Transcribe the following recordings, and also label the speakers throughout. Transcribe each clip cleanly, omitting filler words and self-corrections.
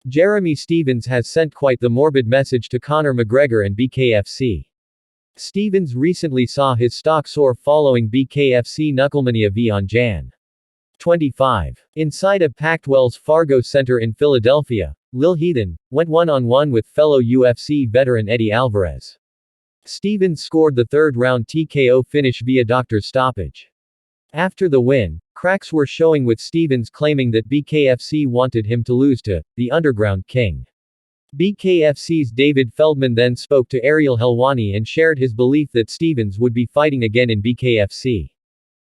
Speaker 1: Jeremy Stephens has sent quite the morbid message to Conor McGregor and BKFC. Stephens recently saw his stock soar following BKFC KnuckleMania V on Jan. 25. Inside a packed Wells Fargo Center in Philadelphia, Lil Heathen went one-on-one with fellow UFC veteran Eddie Alvarez. Stephens scored the third-round TKO finish via doctor's stoppage. After the win, cracks were showing with Stephens claiming that BKFC wanted him to lose to the Underground King. BKFC's David Feldman then spoke to Ariel Helwani and shared his belief that Stephens would be fighting again in BKFC.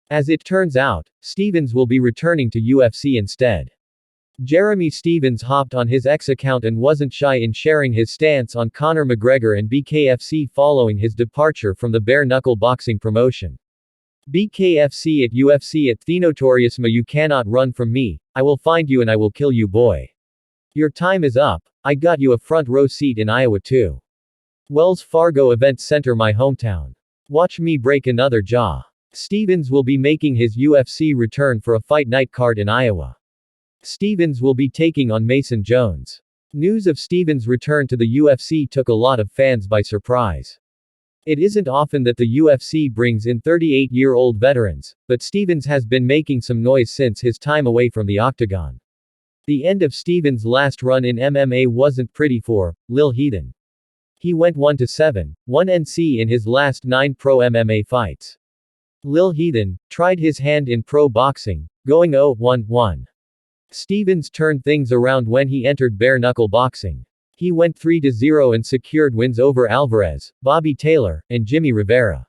Speaker 1: As it turns out, Stephens will be returning to UFC instead. Jeremy Stephens hopped on his X account and wasn't shy in sharing his stance on Conor McGregor and BKFC following his departure from the bare-knuckle boxing promotion. BKFC at UFC at the notorious "Ma you cannot run from me, I will find you and I will kill you boy. Your time is up, I got you a front row seat in Iowa too. Wells Fargo Event Center my hometown. Watch me break another jaw." Stephens will be making his UFC return for a fight night card in Iowa. Stephens will be taking on Mason Jones. News of Stephens' return to the UFC took a lot of fans by surprise. It isn't often that the UFC brings in 38-year-old veterans, but Stephens has been making some noise since his time away from the octagon. The end of Stephens' last run in MMA wasn't pretty for Lil Heathen. He went 1-7, 1-NC in his last 9 pro MMA fights. Lil Heathen tried his hand in pro boxing, going 0-1-1. Stephens turned things around when he entered bare-knuckle boxing. He went 3-0 and secured wins over Alvarez, Bobby Taylor, and Jimmy Rivera.